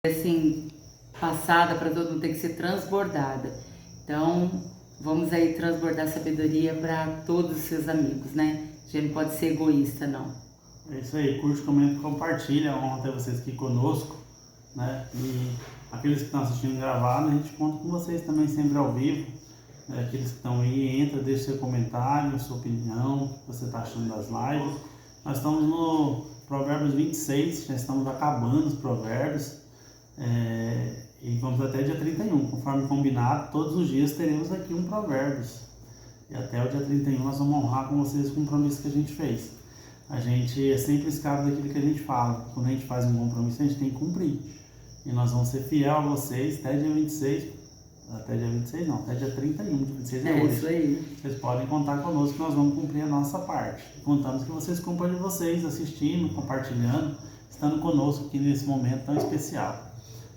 assim, passada para todo mundo, tem que ser transbordada. Então, vamos aí transbordar sabedoria para todos os seus amigos, né? A gente não pode ser egoísta, não. É isso aí, curte, comenta, compartilha. Honra ter vocês aqui conosco, né? E aqueles que estão assistindo gravado, a gente conta com vocês também sempre ao vivo. Aqueles que estão aí, entra, deixa seu comentário, sua opinião, o que você está achando das lives. Nós estamos no Provérbios 26, já estamos acabando os provérbios. E vamos até dia 31, conforme combinado, todos os dias teremos aqui um provérbios. E até o dia 31 nós vamos honrar com vocês o compromisso que a gente fez. A gente é sempre escravo daquilo que a gente fala. Quando a gente faz um compromisso, a gente tem que cumprir. E nós vamos ser fiel a vocês até dia 26, até dia 26 não, até dia 31, dia 26 é hoje. Isso aí. Vocês podem contar conosco que nós vamos cumprir a nossa parte. E contamos que vocês cumpram de vocês, assistindo, compartilhando, estando conosco aqui nesse momento tão especial.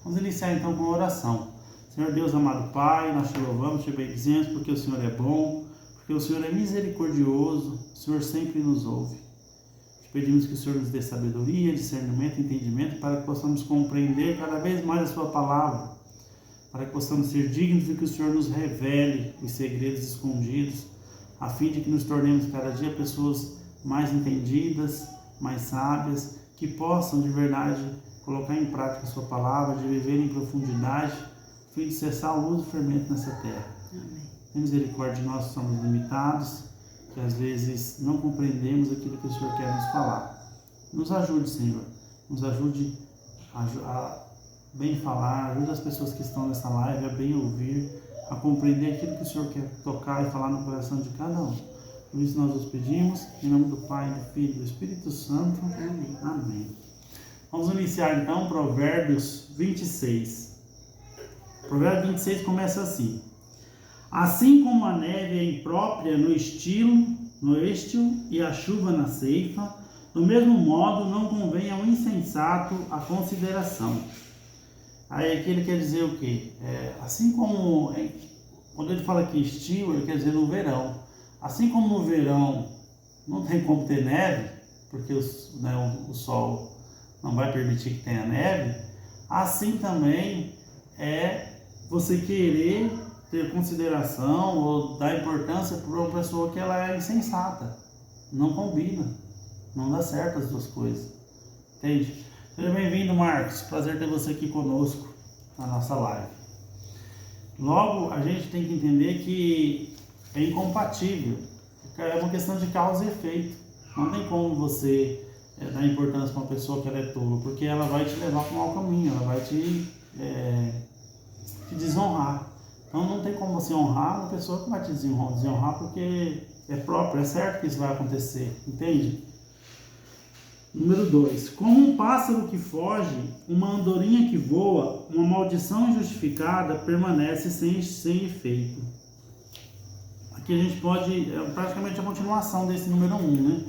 Vamos iniciar então com a oração. Senhor Deus, amado Pai, nós te louvamos, te bendizemos porque o Senhor é bom, porque o Senhor é misericordioso, o Senhor sempre nos ouve. Te pedimos que o Senhor nos dê sabedoria, discernimento, entendimento, para que possamos compreender cada vez mais a sua palavra, para que possamos ser dignos de que o Senhor nos revele os segredos escondidos, a fim de que nos tornemos cada dia pessoas mais entendidas, mais sábias, que possam de verdade colocar em prática a sua palavra, de viver em profundidade, a fim de cessar a luz e fermento nessa terra. Amém. Tem misericórdia de nós que somos limitados, que às vezes não compreendemos aquilo que o Senhor quer nos falar. Nos ajude, Senhor, nos ajude a bem falar, ajude as pessoas que estão nessa live a bem ouvir, a compreender aquilo que o Senhor quer tocar e falar no coração de cada um. Por isso nós os pedimos, em nome do Pai, do Filho e do Espírito Santo. Amém. Amém. Vamos iniciar então Provérbios 26. Provérbio 26 começa assim: assim como a neve é imprópria no estio e a chuva na ceifa, do mesmo modo não convém ao insensato a consideração. Aí aqui ele quer dizer o quê? Assim como, quando ele fala aqui estio, ele quer dizer no verão. Assim como no verão não tem como ter neve, porque o sol não vai permitir que tenha neve, assim também é você querer ter consideração ou dar importância para uma pessoa que ela é insensata. Não combina, não dá certo as duas coisas, entende? Seja bem-vindo, Marcos, prazer ter você aqui conosco na nossa live. Logo, a gente tem que entender que é incompatível, é uma questão de causa e efeito. Não tem como você dar importância para uma pessoa que ela é tola, porque ela vai te levar para um mau caminho, ela vai te desonrar. Então não tem como você honrar uma pessoa que vai te desonrar, porque é próprio, é certo que isso vai acontecer, entende? Número 2. Como um pássaro que foge, uma andorinha que voa, uma maldição injustificada permanece sem efeito. Aqui a gente pode, praticamente a continuação desse número 1, né?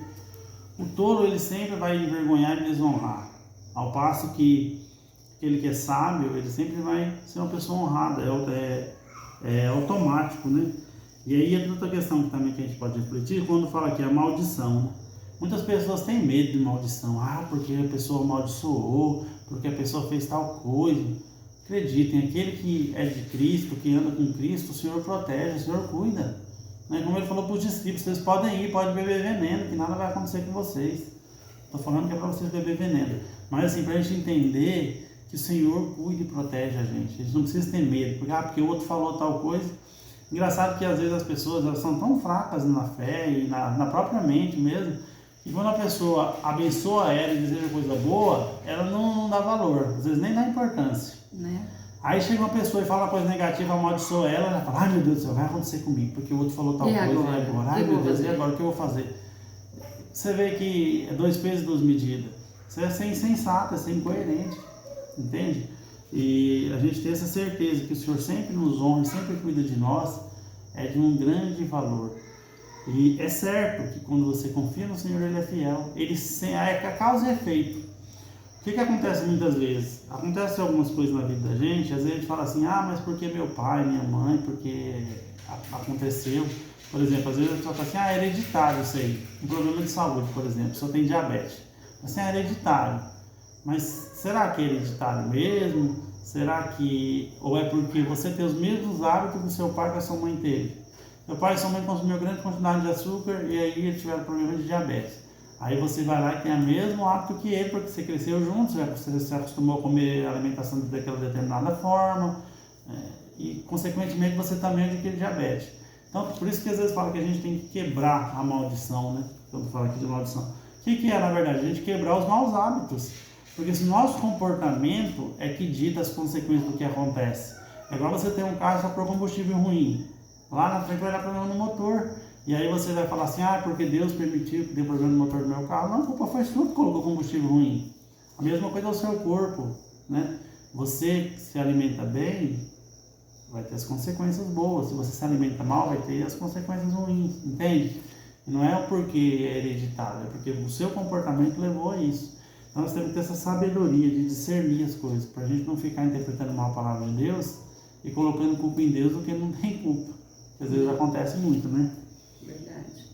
O tolo ele sempre vai envergonhar e desonrar, ao passo que aquele que é sábio, ele sempre vai ser uma pessoa honrada, é automático, né? E aí é outra questão que também que a gente pode refletir, quando fala aqui a maldição, né? Muitas pessoas têm medo de maldição, porque a pessoa amaldiçoou, porque a pessoa fez tal coisa. Acreditem, aquele que é de Cristo, que anda com Cristo, o Senhor protege, o Senhor cuida. Como ele falou para os discípulos, vocês podem ir, podem beber veneno, que nada vai acontecer com vocês. Estou falando que é para vocês beber veneno. Mas assim, para a gente entender que o Senhor cuida e protege a gente não precisa ter medo, porque o outro falou tal coisa. Engraçado que às vezes as pessoas elas são tão fracas na fé e na própria mente mesmo, que quando a pessoa abençoa ela e deseja coisa boa, ela não dá valor, às vezes nem dá importância. Né? Aí chega uma pessoa e fala uma coisa negativa, amaldiçoa ela, ela fala, ai meu Deus do céu, vai acontecer comigo, porque o outro falou tal coisa, e agora? Ai meu Deus, e agora o que eu vou fazer? Você vê que é 2 pesos, 2 medidas. Isso é ser insensato, é ser incoerente, entende? E a gente tem essa certeza que o Senhor sempre nos honra, sempre cuida de nós, é de um grande valor. E é certo que quando você confia no Senhor, Ele é fiel, Ele é causa e efeito. O que acontece muitas vezes? Acontece algumas coisas na vida da gente, às vezes a gente fala assim, mas porque meu pai, minha mãe, porque aconteceu. Por exemplo, às vezes a pessoa fala assim, é hereditário isso aí. Um problema de saúde, por exemplo, a pessoa tem diabetes. Assim, é hereditário. mas será que é hereditário mesmo? Será que... Ou é porque você tem os mesmos hábitos que seu pai e a sua mãe teve? Seu pai e sua mãe consumiam grande quantidade de açúcar e aí eles tiveram problema de diabetes. Aí você vai lá e tem o mesmo hábito que ele, porque você cresceu junto, você se acostumou a comer alimentação daquela determinada forma, e consequentemente você também adquire diabetes. Então, por isso que às vezes fala que a gente tem que quebrar a maldição, né? Quando fala aqui de maldição. O que é, na verdade? A gente quebrar os maus hábitos. Porque se nosso comportamento é que dita as consequências do que acontece. É igual você ter um carro só por combustível ruim. Lá na frente vai dar problema no motor. E aí você vai falar assim, porque Deus permitiu que dê problema no motor do meu carro. Não, a culpa foi sua que colocou combustível ruim. A mesma coisa é o seu corpo, né? Você se alimenta bem, vai ter as consequências boas. Se você se alimenta mal, vai ter as consequências ruins, entende? E não é porque é hereditário, é porque o seu comportamento levou a isso. Então nós temos que ter essa sabedoria de discernir as coisas, para a gente não ficar interpretando mal a palavra de Deus e colocando culpa em Deus do que não tem culpa. Às vezes acontece muito, né? Verdade.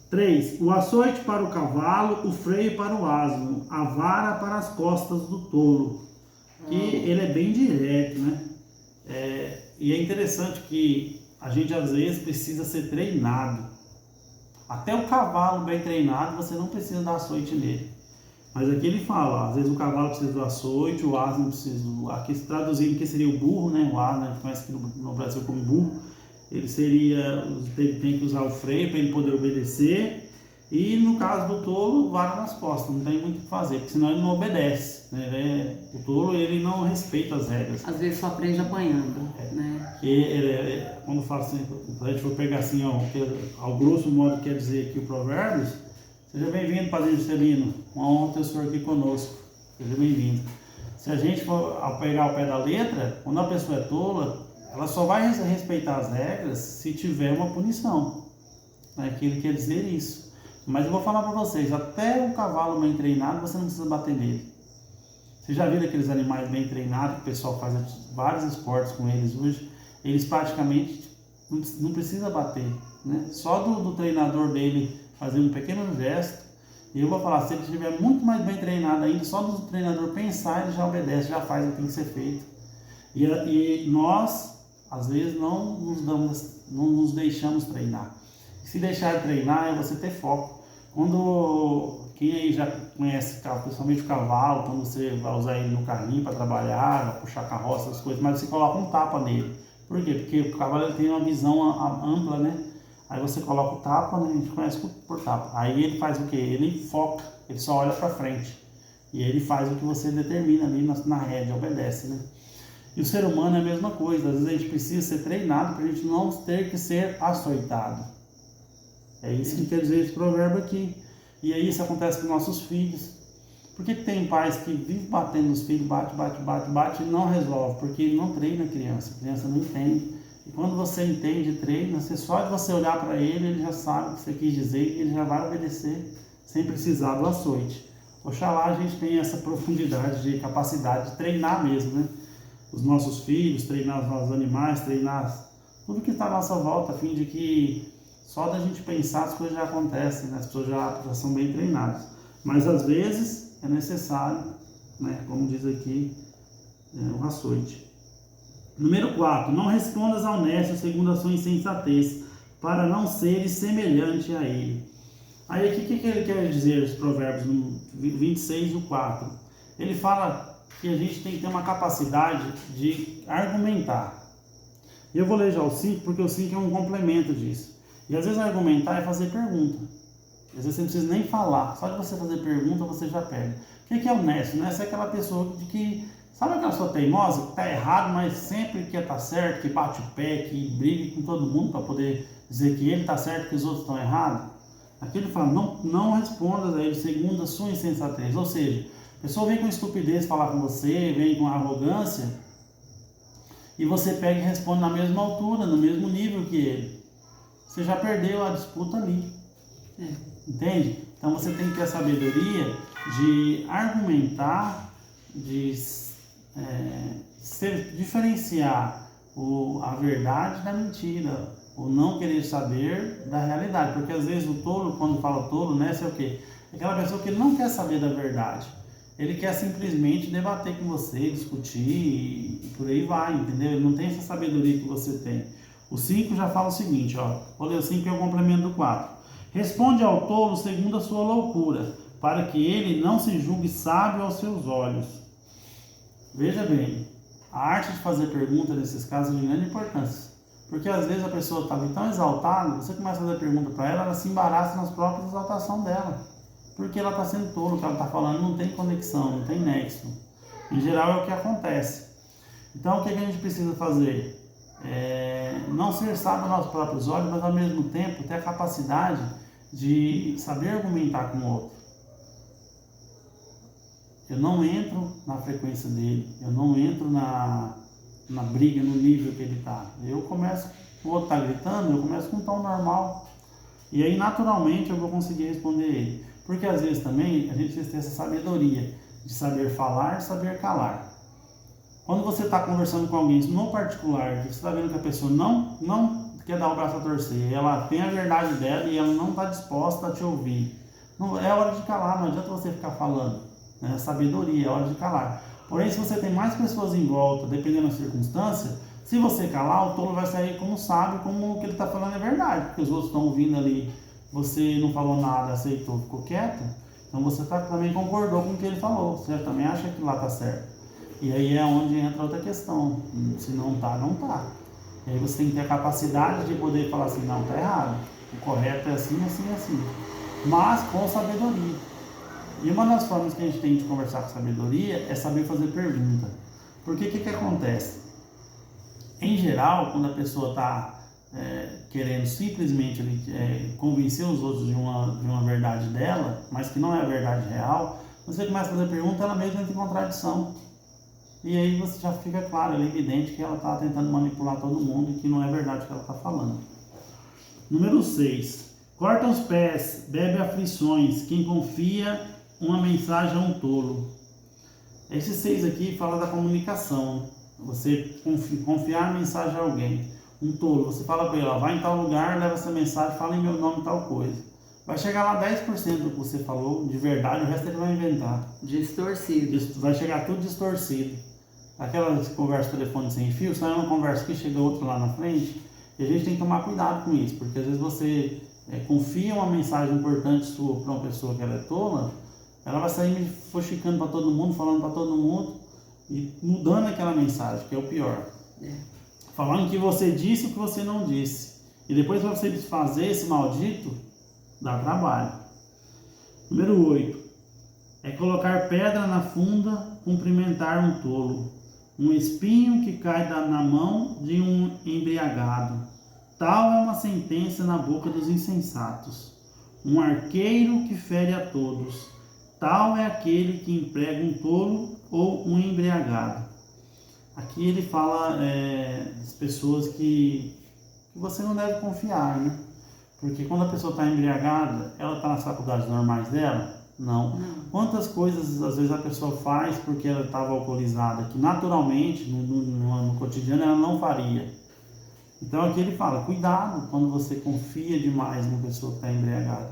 3. O açoite para o cavalo, o freio para o asno, a vara para as costas do tolo. Que ele é bem direto, né? E é interessante que a gente às vezes precisa ser treinado. Até o cavalo bem treinado, você não precisa dar açoite nele. Mas aqui ele fala, às vezes o cavalo precisa do açoite, o asno precisa do... Aqui traduzindo que seria o burro, né? O asno, a gente conhece aqui no Brasil como burro. Ele tem que usar o freio para ele poder obedecer. E no caso do tolo, vara nas costas, não tem muito o que fazer, porque senão ele não obedece, né? O tolo, ele não respeita as regras. Às vezes só aprende apanhando, né? Quando fala assim, se a gente for pegar assim, ao grosso modo quer dizer aqui o Provérbios, seja bem-vindo, Padre Juscelino, uma honra ter o senhor aqui conosco, seja bem-vindo. Se a gente for pegar ao pé da letra, quando a pessoa é tola, ela só vai respeitar as regras se tiver uma punição, né? Que ele quer dizer isso. Mas eu vou falar para vocês, até o cavalo bem treinado, você não precisa bater nele. Você já viu aqueles animais bem treinados, que o pessoal faz vários esportes com eles hoje, eles praticamente não precisa bater, né? Só do treinador dele fazer um pequeno gesto, e eu vou falar, se ele estiver muito mais bem treinado ainda, só do treinador pensar, ele já obedece, já faz o que tem que ser feito. E nós, às vezes, não nos deixamos treinar. Se deixar de treinar é você ter foco. Quem aí já conhece, principalmente o cavalo, quando você vai usar ele no carrinho para trabalhar, vai puxar carroça, essas coisas, mas você coloca um tapa nele. Por quê? Porque o cavalo ele tem uma visão ampla, né? Aí você coloca o tapa, né? A gente conhece por tapa. Aí ele faz o quê? Ele foca, ele só olha para frente. E ele faz o que você determina ali na rédea, obedece, né? E o ser humano é a mesma coisa. Às vezes a gente precisa ser treinado para a gente não ter que ser açoitado. É isso que quer dizer esse provérbio aqui. E aí isso acontece com nossos filhos. Por que tem pais que vivem batendo nos filhos, bate e não resolve? Porque ele não treina a criança não entende. E quando você entende e treina, só de você olhar para ele, ele já sabe o que você quis dizer e ele já vai obedecer sem precisar do açoite. Oxalá a gente tenha essa profundidade de capacidade de treinar mesmo, né? Os nossos filhos, treinar os nossos animais, treinar tudo que está à nossa volta, a fim de que só da gente pensar as coisas já acontecem, né? As pessoas já são bem treinadas. Mas às vezes é necessário, né? Como diz aqui, o açoite. Número 4. Não respondas ao honesto segundo a sua insensatez, para não seres semelhante a ele. Aí aqui o que ele quer dizer, os provérbios no 26 e o 4? Ele fala que a gente tem que ter uma capacidade de argumentar. Eu vou ler já o 5, porque o 5 é um complemento disso. E às vezes argumentar é fazer pergunta. Às vezes você não precisa nem falar, só de você fazer pergunta você já pega. O que é honesto? Honesto é aquela pessoa que... Sabe aquela pessoa teimosa, que está errado, mas sempre quer estar certo, que bate o pé, que briga com todo mundo para poder dizer que ele está certo e que os outros estão errados? Aqui ele fala, não respondas a ele segundo a sua insensatez. Ou seja, a pessoa vem com estupidez falar com você, vem com arrogância, e você pega e responde na mesma altura, no mesmo nível que ele. Você já perdeu a disputa ali. Entende? Então você tem que ter a sabedoria de argumentar, de diferenciar a verdade da mentira, o não querer saber da realidade, porque às vezes o tolo, quando fala tolo, né, é o quê? Aquela pessoa que não quer saber da verdade. Ele quer simplesmente debater com você, discutir e por aí vai, entendeu? Ele não tem essa sabedoria que você tem. O 5 já fala o seguinte, ó. Vou ler o 5 que é o complemento do 4. Responde ao tolo segundo a sua loucura, para que ele não se julgue sábio aos seus olhos. Veja bem, a arte de fazer pergunta nesses casos é de grande importância. Porque às vezes a pessoa está tão exaltada, você começa a fazer pergunta para ela se embaraça nas próprias exaltações dela. Porque ela está sendo tolo, o que ela está falando não tem conexão, não tem nexo. Em geral é o que acontece. Então o que a gente precisa fazer? Não ser sábio aos nossos próprios olhos, mas ao mesmo tempo ter a capacidade de saber argumentar com o outro. Eu não entro na frequência dele, eu não entro na briga, no nível que ele está. Eu começo, o outro está gritando, eu começo com um tom normal. E aí naturalmente eu vou conseguir responder ele. Porque às vezes também a gente precisa ter essa sabedoria de saber falar e saber calar. Quando você está conversando com alguém no particular, você está vendo que a pessoa não quer dar o braço a torcer, ela tem a verdade dela e ela não está disposta a te ouvir. Não, é hora de calar, não adianta você ficar falando. Né? Sabedoria, é hora de calar. Porém, se você tem mais pessoas em volta, dependendo da circunstância, se você calar, o tolo vai sair como sábio, como o que ele está falando é verdade, porque os outros estão ouvindo ali, você não falou nada, aceitou, ficou quieto, então você também concordou com o que ele falou, você também acha que lá está certo. E aí é onde entra outra questão, se não está, não está. E aí você tem que ter a capacidade de poder falar assim, não, está errado, o correto é assim, assim, assim, mas com sabedoria. E uma das formas que a gente tem de conversar com sabedoria é saber fazer pergunta. Porque o que acontece? Em geral, quando a pessoa está querendo simplesmente convencer os outros de uma verdade dela, mas que não é a verdade real, você começa a fazer pergunta, ela mesma entra em contradição. E aí você já fica claro, é evidente que ela está tentando manipular todo mundo e que não é verdade o que ela está falando. Número 6. Corta os pés, bebe aflições, quem confia uma mensagem a um tolo. Esse 6 aqui fala da comunicação. Você confiar a mensagem a alguém. Um tolo, você fala para ele, ó, vai em tal lugar, leva essa mensagem, fala em meu nome tal coisa. Vai chegar lá 10% do que você falou, de verdade, o resto ele vai inventar. Distorcido. Vai chegar tudo distorcido. Aquela conversa telefone sem fio, sai uma conversa que chega outra lá na frente, e a gente tem que tomar cuidado com isso, porque às vezes você confia uma mensagem importante sua para uma pessoa que ela é tola, ela vai sair fuxicando para todo mundo, falando para todo mundo e mudando aquela mensagem, que é o pior. Falando que você disse o que você não disse. E depois para você desfazer esse maldito, dá trabalho. Número 8. É colocar pedra na funda, cumprimentar um tolo. Um espinho que cai na mão de um embriagado. Tal é uma sentença na boca dos insensatos. Um arqueiro que fere a todos. Tal é aquele que emprega um tolo ou um embriagado. Aqui ele fala das pessoas que você não deve confiar, né? Porque quando a pessoa está embriagada, ela está nas faculdades normais dela? Não. Quantas coisas às vezes a pessoa faz porque ela estava alcoolizada, que naturalmente no cotidiano ela não faria. Então aqui ele fala, cuidado quando você confia demais numa pessoa que está embriagada.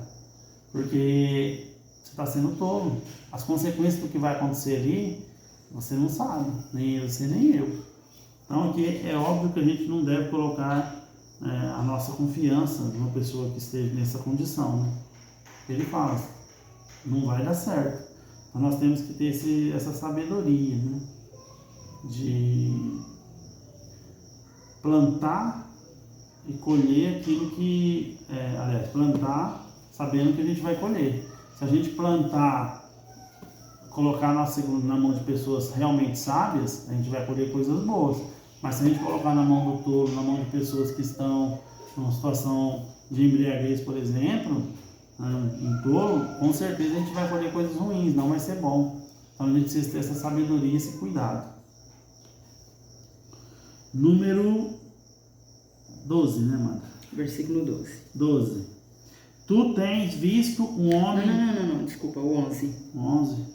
Porque você está sendo tolo. As consequências do que vai acontecer ali, você não sabe, nem você nem eu. Então aqui é óbvio que a gente não deve colocar a nossa confiança numa pessoa que esteja nessa condição, né? Ele fala, não vai dar certo. Então nós temos que ter essa sabedoria, né? De plantar e colher aquilo que... plantar sabendo que a gente vai colher. Se a gente plantar, colocar na mão de pessoas realmente sábias, a gente vai colher coisas boas. Mas se a gente colocar na mão do tolo, na mão de pessoas que estão numa situação de embriaguez, por exemplo, um tolo, com certeza a gente vai colher coisas ruins, não vai ser bom. Então a gente precisa ter essa sabedoria e esse cuidado. Número 12, né, mano? Versículo 12. 12. Tu tens visto um homem... Não, desculpa, o 11. 11.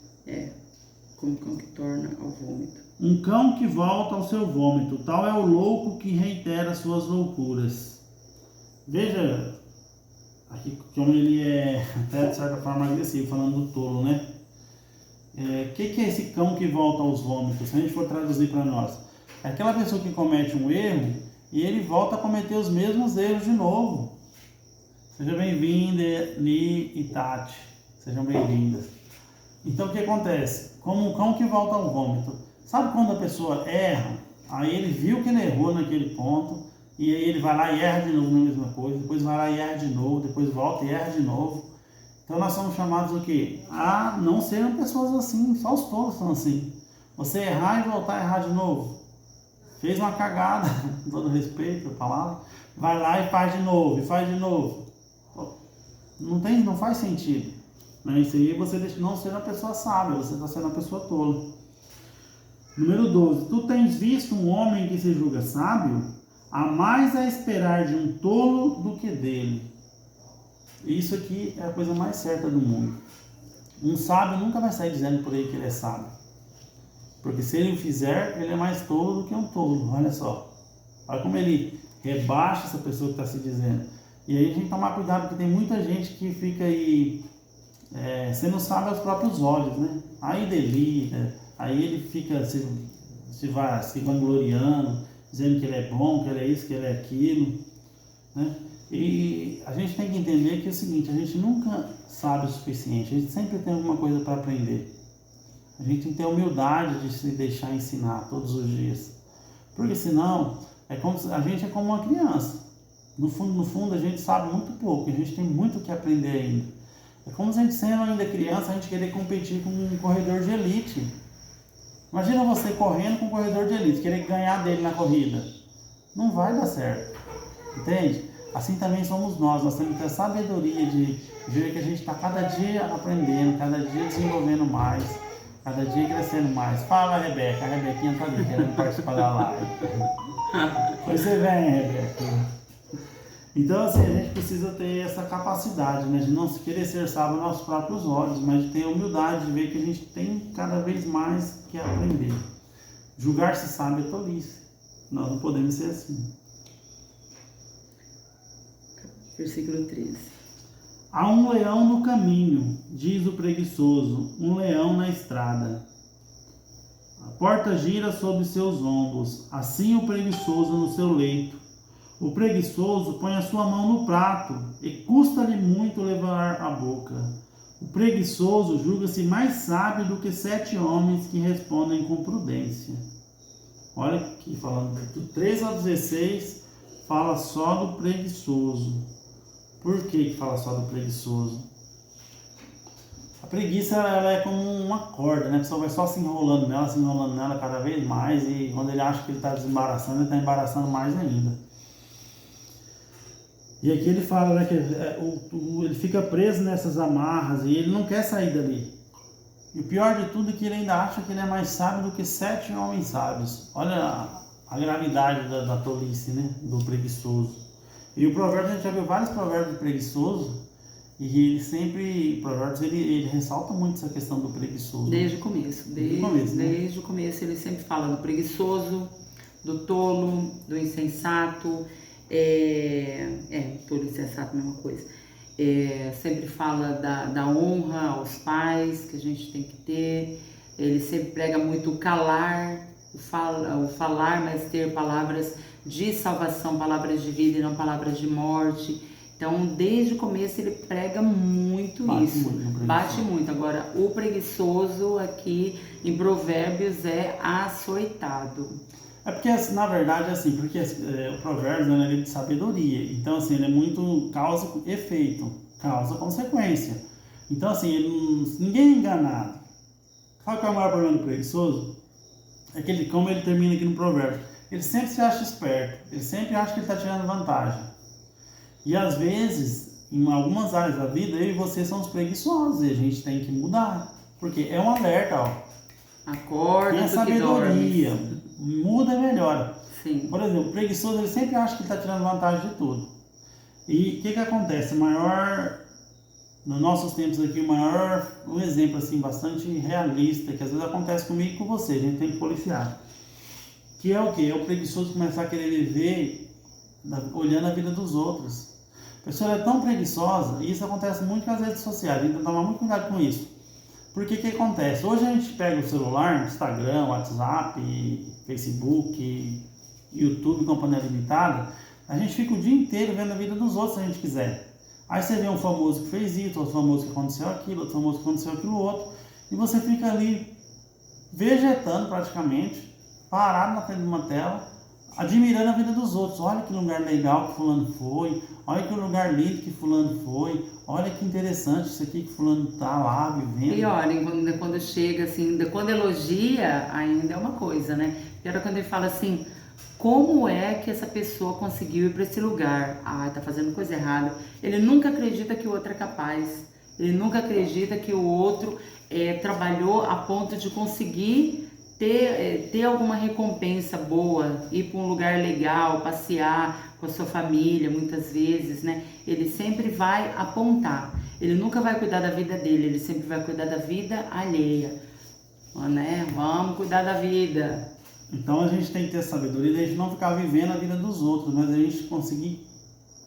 Como cão que torna ao vômito. Um cão que volta ao seu vômito, tal é o louco que reitera suas loucuras. Veja, aqui como ele é até de certa forma agressivo, falando do tolo, né? que é esse cão que volta aos vômitos? Se a gente for traduzir para nós, é aquela pessoa que comete um erro e ele volta a cometer os mesmos erros de novo. Seja bem-vinda, Ni e Tati. Sejam bem-vindas. Então o que acontece? Como um cão que volta ao vômito. Sabe quando a pessoa erra? Aí ele viu que ele errou naquele ponto, e aí ele vai lá e erra de novo na mesma coisa, depois vai lá e erra de novo, depois volta e erra de novo. Então nós somos chamados o quê? A não serem pessoas assim, só os tolos são assim. Você errar e voltar a errar de novo. Fez uma cagada, com todo respeito à palavra, vai lá e faz de novo, e faz de novo. Não faz sentido. Isso aí você deixa não ser uma pessoa sábia, você está sendo uma pessoa tola. Número 12. Tu tens visto um homem que se julga sábio? Há mais a esperar de um tolo do que dele. Isso aqui é a coisa mais certa do mundo. Um sábio nunca vai sair dizendo por aí que ele é sábio. Porque se ele o fizer, ele é mais tolo do que um tolo. Olha só. Olha como ele rebaixa essa pessoa que está se dizendo. E aí a gente tem que tomar cuidado, porque tem muita gente que fica aí sendo sábio aos próprios olhos, né? Aí delira, aí ele fica se vangloriando, dizendo que ele é bom, que ele é isso, que ele é aquilo, né? E a gente tem que entender que é o seguinte, a gente nunca sabe o suficiente, a gente sempre tem alguma coisa para aprender. A gente tem que ter humildade de se deixar ensinar todos os dias. Porque senão, a gente é como uma criança. No fundo, a gente sabe muito pouco, a gente tem muito o que aprender ainda. É como se a gente sendo ainda criança, a gente querer competir com um corredor de elite. Imagina você correndo com um corredor de elite, querer ganhar dele na corrida. Não vai dar certo. Entende? Assim também somos nós temos que ter a sabedoria de ver que a gente está cada dia aprendendo, cada dia desenvolvendo mais, cada dia crescendo mais. Fala, Rebeca, a Rebequinha está ali querendo participar da live. Pois você vem, Rebeca. Então, assim, a gente precisa ter essa capacidade, né, de não querer ser sábio aos nossos próprios olhos, mas de ter a humildade de ver que a gente tem cada vez mais que aprender. Julgar-se sábio é tolice. Nós não podemos ser assim. Versículo 13. Há um leão no caminho, diz o preguiçoso, um leão na estrada. A porta gira sobre seus ombros, assim o preguiçoso no seu leito. O preguiçoso põe a sua mão no prato e custa-lhe muito levar a boca. O preguiçoso julga-se mais sábio do que 7 homens que respondem com prudência. Olha aqui, falando do 13 ao 16, fala só do preguiçoso. Por que fala só do preguiçoso? A preguiça ela é como uma corda, né? A pessoa vai só se enrolando nela cada vez mais, e quando ele acha que ele está desembaraçando, ele está embaraçando mais ainda. E aqui ele fala, né, que ele fica preso nessas amarras e ele não quer sair dali. E o pior de tudo é que ele ainda acha que ele é mais sábio do que 7 homens sábios. Olha a gravidade da tolice, né, do preguiçoso. E o provérbio, a gente já viu vários provérbios do preguiçoso, e ele sempre, provérbios, ele ressalta muito essa questão do preguiçoso. Desde o começo. Desde o começo ele sempre fala do preguiçoso, do tolo, do insensato. Tolo e insensato, mesma coisa. Sempre fala da honra aos pais que a gente tem que ter. Ele sempre prega muito o calar, o falar, mas ter palavras de salvação, palavras de vida e não palavras de morte. Então, desde o começo ele prega muito isso. Bate muito. Agora, o preguiçoso aqui em Provérbios é açoitado. É porque, na verdade, assim, porque o provérbio, né, ele é de sabedoria. Então, assim, ele é muito causa e efeito, causa e consequência. Então, assim, ninguém é enganado. Sabe qual é o maior problema do preguiçoso? É que ele, como ele termina aqui no provérbio, ele sempre se acha esperto, ele sempre acha que ele está tirando vantagem. E, às vezes, em algumas áreas da vida, eu e você somos preguiçosos e a gente tem que mudar. Porque é um alerta, ó. Acorda, tem a sabedoria, muda e melhora. Sim. Por exemplo, o preguiçoso ele sempre acha que está tirando vantagem de tudo. E o que acontece? Nos nossos tempos aqui, um exemplo assim, bastante realista, que às vezes acontece comigo e com você, a gente tem que policiar. Que é o quê? É o preguiçoso começar a querer viver olhando a vida dos outros. A pessoa é tão preguiçosa, e isso acontece muito com as redes sociais, a gente tem que tomar muito cuidado com isso. Porque o que acontece? Hoje a gente pega o celular, Instagram, WhatsApp, Facebook, YouTube, companhia limitada, a gente fica o dia inteiro vendo a vida dos outros se a gente quiser. Aí você vê um famoso que fez isso, outro famoso que aconteceu aquilo, outro famoso que aconteceu aquilo outro, e você fica ali vegetando praticamente, parado na frente de uma tela, admirando a vida dos outros. Olha que lugar legal que fulano foi, olha que lugar lindo que fulano foi, olha que interessante isso aqui que fulano tá lá vivendo. Pior, quando chega assim, quando elogia, ainda é uma coisa, né? Pior é quando ele fala assim, como é que essa pessoa conseguiu ir para esse lugar? Ah, tá fazendo coisa errada. Ele nunca acredita que o outro é capaz. Ele nunca acredita que o outro trabalhou a ponto de conseguir ter alguma recompensa boa, ir para um lugar legal, passear com a sua família, muitas vezes, né? Ele sempre vai apontar. Ele nunca vai cuidar da vida dele, ele sempre vai cuidar da vida alheia, né? Vamos cuidar da vida. Então a gente tem que ter sabedoria de a gente não ficar vivendo a vida dos outros, mas a gente conseguir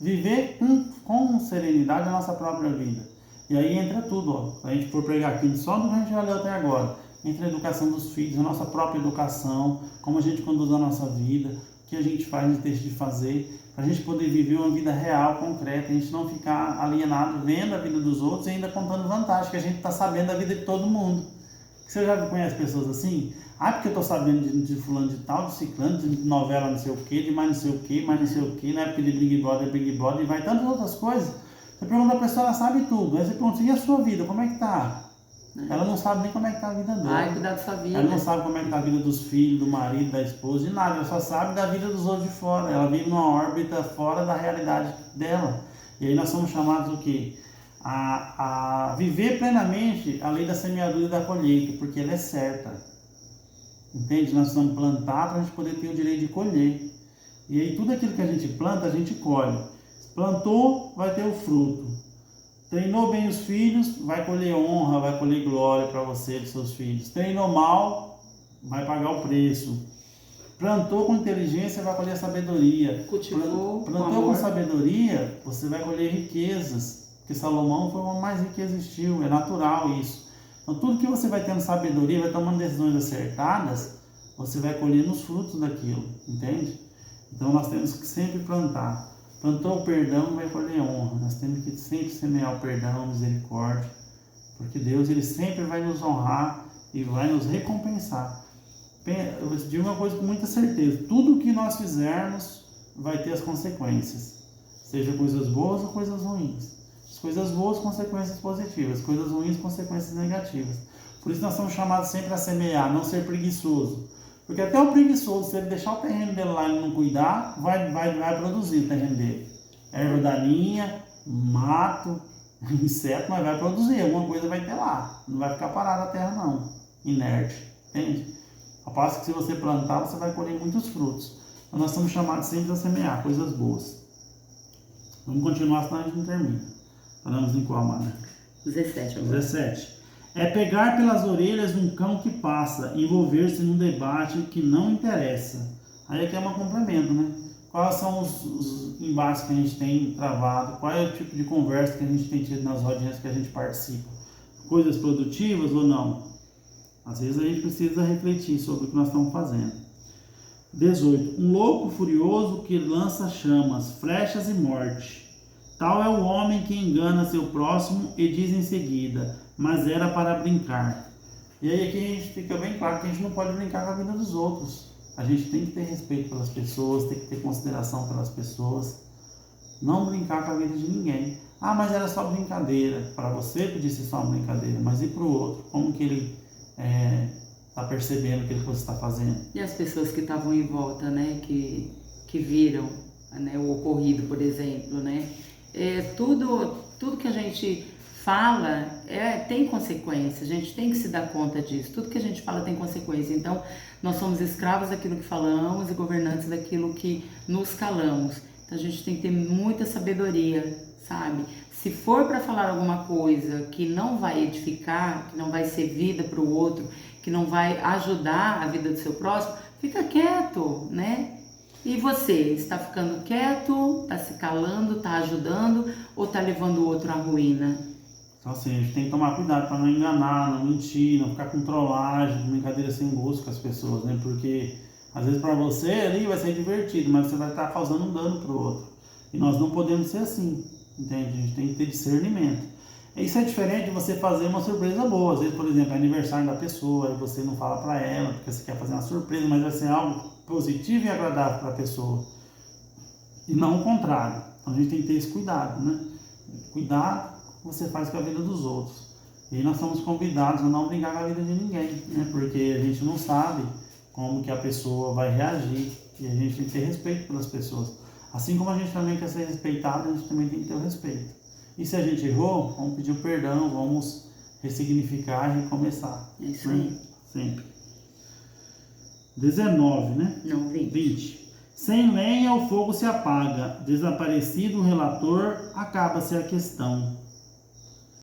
viver com serenidade a nossa própria vida. E aí entra tudo, ó. Se a gente for pregar aqui só do que a gente já leu até agora, entra a educação dos filhos, a nossa própria educação, como a gente conduz a nossa vida, o que a gente faz e deixa de fazer, para a gente poder viver uma vida real, concreta, a gente não ficar alienado vendo a vida dos outros e ainda contando vantagem, que a gente está sabendo da vida de todo mundo. Você já conhece pessoas assim? Ah, porque eu tô sabendo de fulano de tal, de ciclano, de novela não sei o que, de mais não sei o que, mais não sei o que, na época de Big Brother, e vai tantas outras coisas. Você pergunta a pessoa, ela sabe tudo. Aí você pergunta, e a sua vida, como é que tá? Ela não sabe nem como é que tá a vida dela. Vai cuidar da sua vida. Ela não sabe como é que tá a vida dos filhos, do marido, da esposa, de nada. Ela só sabe da vida dos outros de fora. Ela vive numa órbita fora da realidade dela. E aí nós somos chamados o quê? A viver plenamente a lei da semeadura e da colheita, porque ela é certa. Entende? Nós precisamos plantar para a gente poder ter o direito de colher. E aí tudo aquilo que a gente planta, a gente colhe. Plantou, vai ter o fruto. Treinou bem os filhos, vai colher honra, vai colher glória para você e dos seus filhos. Treinou mal, vai pagar o preço. Plantou com inteligência, vai colher sabedoria. Cultivou plantou com sabedoria, você vai colher riquezas. Porque Salomão foi o homem mais rico que existiu, é natural isso. Então tudo que você vai tendo sabedoria, vai tomando decisões acertadas, você vai colher nos frutos daquilo, entende? Então nós temos que sempre plantar. Plantou o perdão, vai colher honra. Nós temos que sempre semear o perdão, a misericórdia, porque Deus ele sempre vai nos honrar e vai nos recompensar. Eu digo uma coisa com muita certeza: tudo que nós fizermos vai ter as consequências, seja coisas boas ou coisas ruins. As coisas boas, consequências positivas; coisas ruins, consequências negativas. Por isso nós somos chamados sempre a semear, não ser preguiçoso. Porque até o preguiçoso, se ele deixar o terreno dele lá e não cuidar, vai produzir o terreno dele. Erva daninha, mato, inseto, mas vai produzir, alguma coisa vai ter lá. Não vai ficar parada a terra não, inerte, entende? Ao passo que se você plantar, você vai colher muitos frutos. Então nós somos chamados sempre a semear coisas boas. Vamos continuar, senão a gente não termina. Falamos em qual, Mana? 17 agora. 17. É pegar pelas orelhas um cão que passa, envolver-se num debate que não interessa. Aí aqui é um complemento, né? Quais são os embates que a gente tem travado? Qual é o tipo de conversa que a gente tem tido nas rodinhas que a gente participa? Coisas produtivas ou não? Às vezes a gente precisa refletir sobre o que nós estamos fazendo. 18. Um louco furioso que lança chamas, flechas e morte. Tal é o homem que engana seu próximo e diz em seguida, mas era para brincar. E aí aqui a gente fica bem claro que a gente não pode brincar com a vida dos outros. A gente tem que ter respeito pelas pessoas, tem que ter consideração pelas pessoas. Não brincar com a vida de ninguém. Ah, mas era só brincadeira. Para você podia ser só uma brincadeira, mas e para o outro? Como que ele está percebendo aquilo que você está fazendo? E as pessoas que estavam em volta, né, que viram, né, o ocorrido, por exemplo, né? Tudo que a gente fala tem consequência, a gente tem que se dar conta disso. Tudo que a gente fala tem consequência. Então, nós somos escravos daquilo que falamos e governantes daquilo que nos calamos. Então, a gente tem que ter muita sabedoria, sabe? Se for para falar alguma coisa que não vai edificar, que não vai ser vida para o outro, que não vai ajudar a vida do seu próximo, fica quieto, né? E você, está ficando quieto, está se calando, está ajudando ou está levando o outro à ruína? Então assim, a gente tem que tomar cuidado para não enganar, não mentir, não ficar com trollagem, brincadeira sem gosto com as pessoas, né? Porque às vezes para você ali vai ser divertido, mas você vai estar causando um dano para o outro. E nós não podemos ser assim, entende? A gente tem que ter discernimento. Isso é diferente de você fazer uma surpresa boa. Às vezes, por exemplo, é aniversário da pessoa, e você não fala para ela, porque você quer fazer uma surpresa, mas vai ser algo positivo e agradável para a pessoa. E não o contrário. Então a gente tem que ter esse cuidado, né? Cuidado que você faz com a vida dos outros. E nós somos convidados a não brincar com a vida de ninguém, né? Porque a gente não sabe como que a pessoa vai reagir. E a gente tem que ter respeito pelas pessoas. Assim como a gente também quer ser respeitado, a gente também tem que ter o respeito. E se a gente errou, vamos pedir o perdão, vamos ressignificar e recomeçar. É isso aí. Sempre. 19, né? Não, 20. Sem lenha o fogo se apaga, desaparecido o relator, acaba-se a questão.